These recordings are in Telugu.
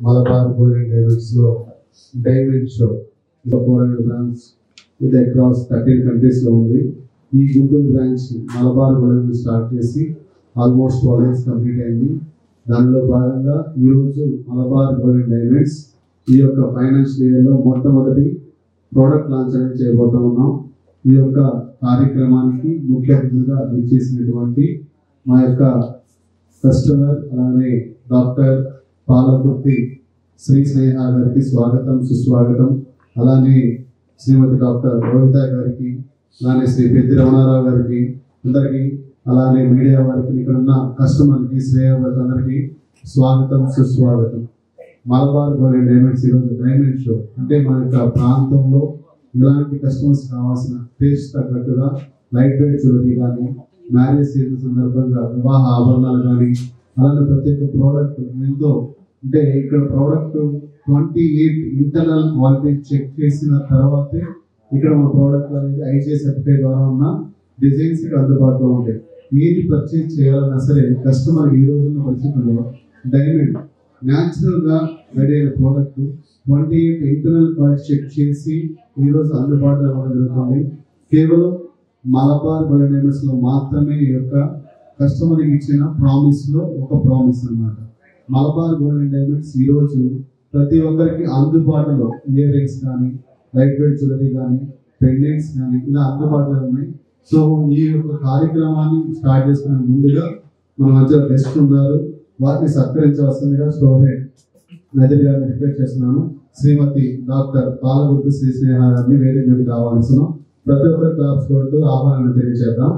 Malabar Gold and Diamonds లో డైమండ్ షో 400 బ్రాంచ్ ఇది అక్రాస్ 13 కంట్రీస్ లో ఉంది. ఈ Guntur branch Malabar gold start చేసి ఆల్మోస్ట్ 12 ఇయర్స్ కంప్లీట్ అయింది. దానిలో భాగంగా ఈరోజు మలబార్ గోల్డ్ అండ్ డైమండ్స్ ఈ యొక్క ఫైనాన్షియల్ ఇయర్లో మొట్టమొదటి ప్రోడక్ట్ లాంచ్ అనేది చేయబోతా ఉన్నాం. ఈ యొక్క కార్యక్రమానికి ముఖ్య అతిథులుగా ఇచ్చేసినటువంటి మా యొక్క కస్టమర్ అలానే డాక్టర్ పాలకుర్తి శ్రీ స్నేహ గారికి స్వాగతం సుస్వాగతం. అలానే శ్రీమతి డాక్టర్ రోహిత గారికి, అలానే శ్రీ పెద్ది రమణారావు గారికి అందరికీ, అలానే మీడియా వారికి, ఇక్కడ ఉన్న కస్టమర్కి శ్రేయ గారికి అందరికీ స్వాగతం సుస్వాగతం. మలబార్ గోల్డ్ అండ్ డైమండ్స్ ఈరోజు డైమండ్ షో అంటే మన యొక్క ప్రాంతంలో ఇలాంటి కస్టమర్స్ కావాల్సిన టేస్ట్ తగ్గట్టుగా లైట్ వెయిట్ జ్యువెలరీ కానీ, మ్యారేజ్ సీజన్ సందర్భంగా వివాహ ఆభరణాలు కానీ, అలానే ప్రతి ఒక్క ప్రోడక్ట్ ఎంతో అంటే ఇక్కడ ప్రోడక్ట్ 28 ఇంటర్నల్ క్వాలిటీ చెక్ చేసిన తర్వాతే ఇక్కడ మన ప్రోడక్ట్ అనేది ఐజీఐ సర్టిఫికేట్ ద్వారా ఉన్న డిజైన్స్ ఇక్కడ అందుబాటులో ఉంటాయి. ఏది పర్చేజ్ చేయాలన్నా సరే కస్టమర్ ఈ రోజున్న పరిస్థితుల్లో డైమండ్ న్యాచురల్ గా రెడీ అయిన ప్రోడక్ట్ 28 ఇంటర్నల్ క్వాలిటీ చెక్ చేసి ఈ రోజు అందుబాటులో ఇవ్వడం జరుగుతుంది. కేవలం మలబార్ గోల్డ్ డైమండ్స్ లో మాత్రమే ఈ యొక్క కస్టమర్ ఇచ్చిన ప్రామిస్ లో ఒక ప్రామిస్ అన్నమాట. మలబార్ గోల్డ్ అండ్ డైమండ్స్ ఈ రోజు ప్రతి ఒక్కరికి అందుబాటులో ఇయర్ రింగ్స్ కానీ, లైట్ వెయిట్ జ్యువెలరీ కానీ, పెండెంట్స్ కానీ ఇలా అందుబాటులో ఉన్నాయి. సో ఈ యొక్క కార్యక్రమాన్ని స్టార్ట్ చేసుకునే ముందుగా మన మధ్య గెస్ట్ ఉన్నారు, వారిని సత్కరించవలసిందిగా స్టోరేట్ నదిరి గారిని రిక్వెస్ట్ చేస్తున్నాను. శ్రీమతి డాక్టర్ పాలగుర్తి శ్రీ స్నేహ గారిని వేదిక మీద కావాల్సిన ప్రతి ఒక్కరి క్లాప్స్ కొడుతూ ఆహ్వానాన్ని తెలియజేద్దాం.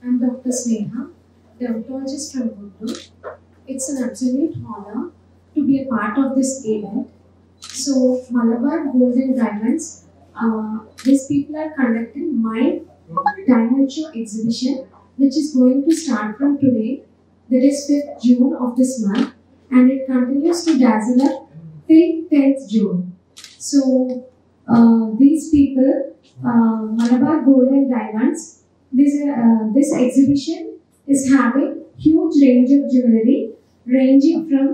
I'm Dr. Sneha, dermatologist from Guntur. It's an absolute honor to be a part of this event. So, Malabar Gold and Diamonds, these people are conducting my diamond show exhibition, which is going to start from today, that is 5th June of this month, and it continues to dazzle up till 10th June. So, these people, Malabar Gold and Diamonds, this exhibition is having huge range of jewelry, ranging from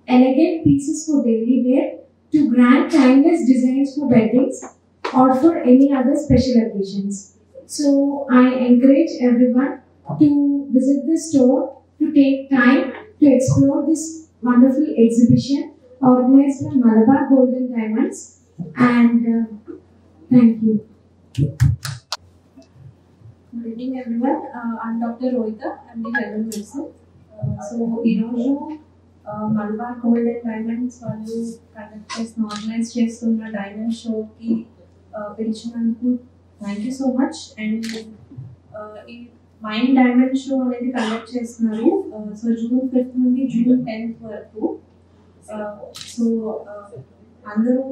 elegant pieces for daily wear to grand timeless designs for weddings or for any other special occasions. So I encourage everyone to visit the store, to take time to explore this wonderful exhibition organized by Malabar Gold and Diamonds, and thank you. Good evening everyone. I'm Dr. Rohita. I'm the general medicine. So ఈరోజు మలబార్ గోల్డ్ అండ్ డైమండ్స్ వాళ్ళు కండక్ట్ చేసిన ఆర్గనైజ్ చేస్తున్న డైమండ్ షోకి పిలిచినందుకు thank you so much. And ఈ మైండ్ డైమండ్ షో అనేది కండక్ట్ చేస్తున్నారు. సో June 5th నుండి June 10th వరకు. సో అందరూ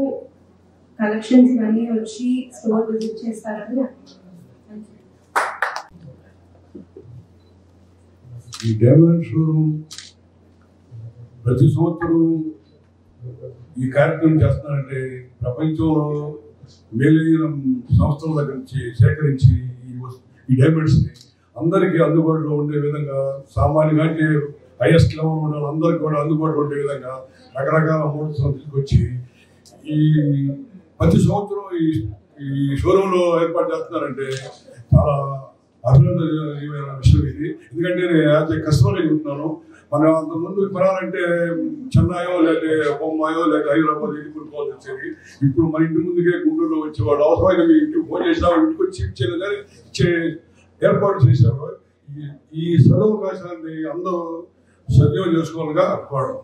కలెక్షన్స్ అన్నీ వచ్చి స్టోర్ విజిట్ చేస్తారని ఈ డైమండ్ షోరూమ్ ప్రతి సంవత్సరం ఈ కార్యక్రమం చేస్తున్నారంటే ప్రపంచంలో మేలైన సంస్థల దగ్గర నుంచి సేకరించి ఈ డైమండ్స్ని అందరికీ అందుబాటులో ఉండే విధంగా, సామాన్యంగా అంటే హైయెస్ట్ లెవెల్ ఉన్న వాళ్ళందరికీ కూడా అందుబాటులో ఉండే విధంగా రకరకాల మోడల్స్ తీసుకొచ్చి ఈ ప్రతి సంవత్సరం ఈ షోరూంలో ఏర్పాటు చేస్తున్నారంటే చాలా అభినందనీయమైన విషయం ఇది. ఎందుకంటే నేను యాజ్ ఏ కస్టమర్గా చెప్తున్నాను, మనం అంతకుముందు కొనాలంటే చెన్నైయో లేదా బొంబాయో లేదా హైదరాబాద్ ఇది కొనుక్కోవాల్సి వచ్చేది. ఇప్పుడు మన ఇంటి ముందుకే గుంటూరులో వచ్చేవాళ్ళు, అవసరమైతే మీ ఇంటికి ఫోన్ చేసినా ఇంటికి వచ్చి ఇచ్చేది కానీ ఇచ్చే ఏర్పాటు చేశారు. ఈ సదవకాశాన్ని అందరూ సద్వినియోగం చేసుకోవాలిగా కోరడం.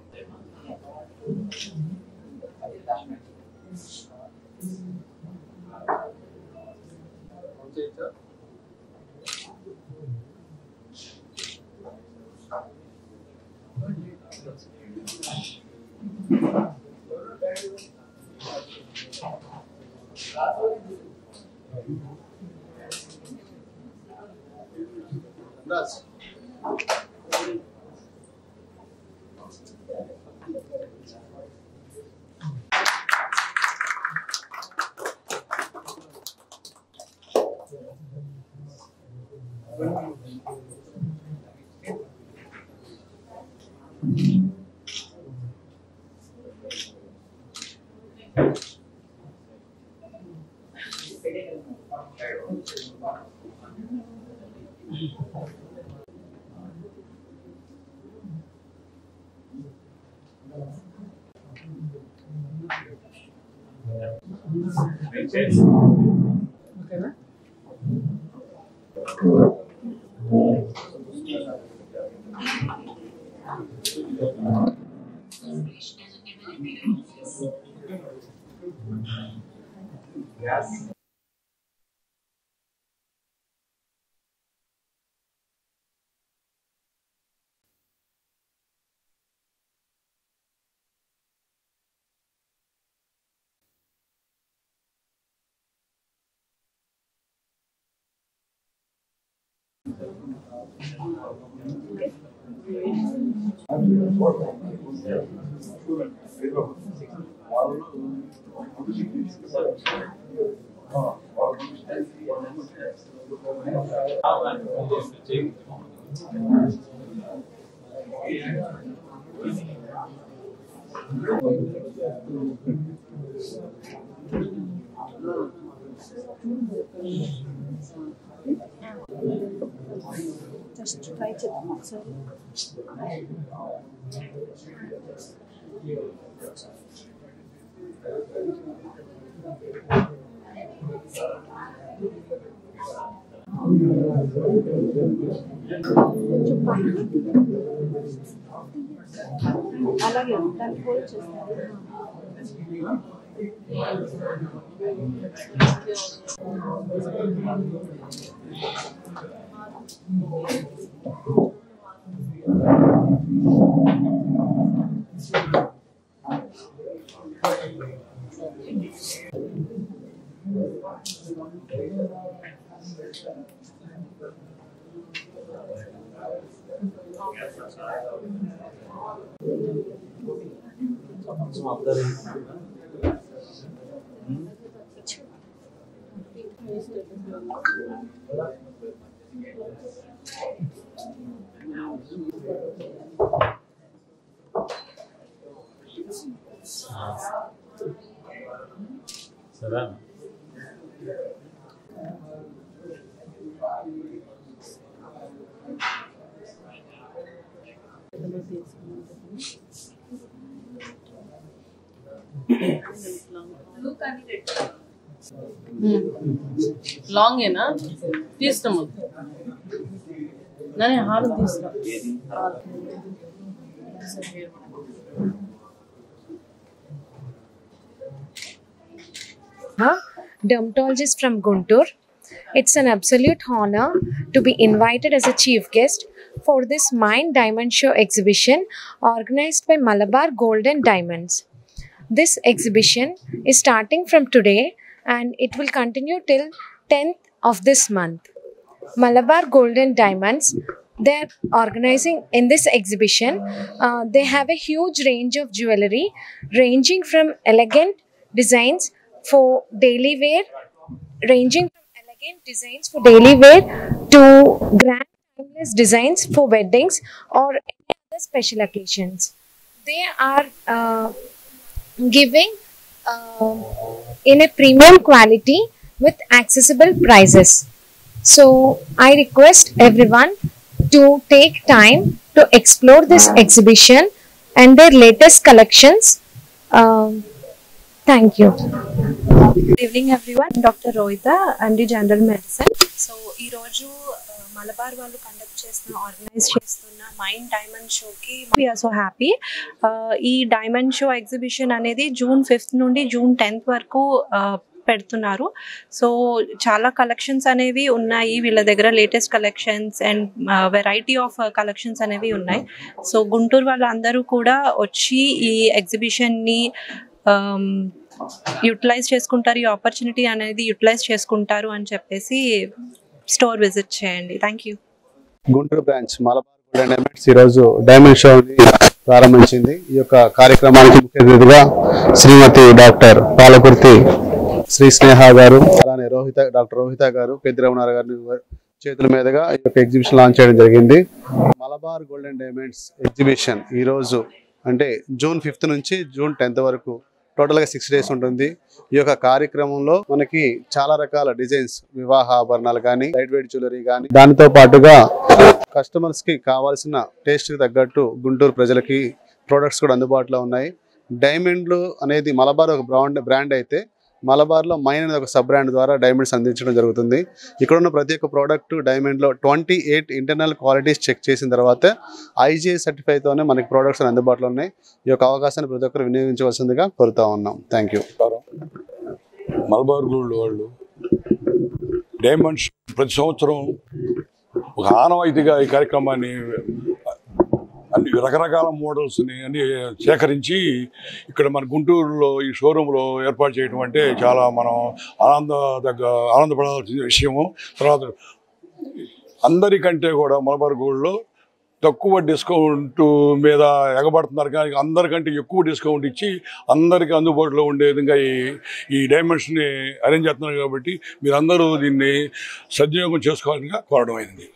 Just try it outside. అలాగే దాన్ని హోల్డ్ చేస్తారు. Salam. లాంగ్ ఏనా తీస్తాము నేను హారం తీస్తా Dermatologist from Guntur. It's an absolute honor to be invited as a chief guest for this Mind Diamond Show exhibition organized by Malabar Gold and Diamonds. This exhibition is starting from today and it will continue till 10th of this month. Malabar Gold and Diamonds, they are organizing in this exhibition. They have a huge range of jewelry ranging from elegant designs for daily wear, to grand timeless designs for weddings or any other special occasions. They are giving in a premium quality with accessible prices. So I request everyone to take time to explore this exhibition and their latest collections. Thank you. Good evening everyone. Dr. Rohita, MD General Medicine. So ఈ రోజు మలబార్ వాళ్ళు కండక్ట్ చేస్తున్న ఆర్గనైజ్ చేస్తున్న మైండ్ డైమండ్ షోకి వి ఆర్ సో హ్యాపీ. ఈ డైమండ్ షో ఎగ్జిబిషన్ అనేది June 5th నుండి June 10th వరకు పెడుతున్నారు. సో చాలా కలెక్షన్స్ అనేవి ఉన్నాయి వీళ్ళ దగ్గర, latest collections and variety of collections అనేవి ఉన్నాయి. సో గుంటూరు వాళ్ళందరూ కూడా వచ్చి ఈ ఎగ్జిబిషన్ని యూటిలైజ్ చేసుకుంటారు, ఈ ఆపర్చునిటీ అనేది యూటిలైజ్ చేసుకుంటారు అని చెప్పేసి స్టోర్ విజిట్ చేయండి. Thank you. Guntur branch Malabar gold and diamonds ఈరోజు డైమండ్ షోని ప్రారంభించింది. ఈ యొక్క కార్యక్రమానికి ముఖ్య అతిథిగా శ్రీమతి డాక్టర్ పాలకుర్తి శ్రీ స్నేహ గారు, అలానే డాక్టర్ రోహిత గారు, పెద్దిరమణారావు గారి చేతుల మీదుగా ఈ యొక్క ఎగ్జిబిషన్ లాంచ్ చేయడం జరిగింది. Malabar gold and diamonds exhibition ఈరోజు అంటే జూన్ 5th నుంచి జూన్ 10th వరకు టోటల్గా 6 days ఉంటుంది. ఈ యొక్క కార్యక్రమంలో మనకి చాలా రకాల డిజైన్స్, వివాహ ఆభరణాలు కానీ, లైట్ వెయిట్ జ్యువెలరీ కానీ, దానితో పాటుగా కస్టమర్స్ కి కావాల్సిన టేస్ట్ కి తగ్గట్టు గుంటూరు ప్రజలకి ప్రొడక్ట్స్ కూడా అందుబాటులో ఉన్నాయి. డైమండ్లు అనేది మలబార్ ఒక బ్రాండ్ అయితే మలబార్ లో మైన్ అనేది ఒక సబ్ బ్రాండ్ ద్వారా డైమండ్స్ అందించడం జరుగుతుంది. ఇక్కడ ఉన్న ప్రతి ఒక్క ప్రోడక్ట్ డైమండ్ లో 28 ఇంటర్నల్ క్వాలిటీస్ చెక్ చేసిన తర్వాత IGI సర్టిఫైతోనే మనకి ప్రోడక్ట్స్ అందుబాటులో ఉన్నాయి. ఈ యొక్క అవకాశాన్ని ప్రతి ఒక్కరు వినియోగించవలసిందిగా కోరుతా ఉన్నాం. Thank you. మలబార్ గోల్డ్ వాళ్ళు డైమండ్స్ ప్రతి సంవత్సరం ఒక ఆనవాయితీగా ఈ కార్యక్రమాన్ని అన్ని రకరకాల మోడల్స్ని అన్ని సేకరించి ఇక్కడ మన గుంటూరులో ఈ షోరూంలో ఏర్పాటు చేయడం అంటే చాలా మనం ఆనందపడాల్సిన విషయము. తర్వాత అందరికంటే కూడా మలబార్ గోల్డ్లో తక్కువ డిస్కౌంట్ మీద ఎగబడుతున్నారు, కానీ అందరికంటే ఎక్కువ డిస్కౌంట్ ఇచ్చి అందరికీ అందుబాటులో ఉండే విధంగా ఈ డైమండ్స్ని అరేంజ్ చేస్తున్నారు. కాబట్టి మీరందరూ దీన్ని సద్వినియోగం చేసుకోవాలని కోరడం అయింది.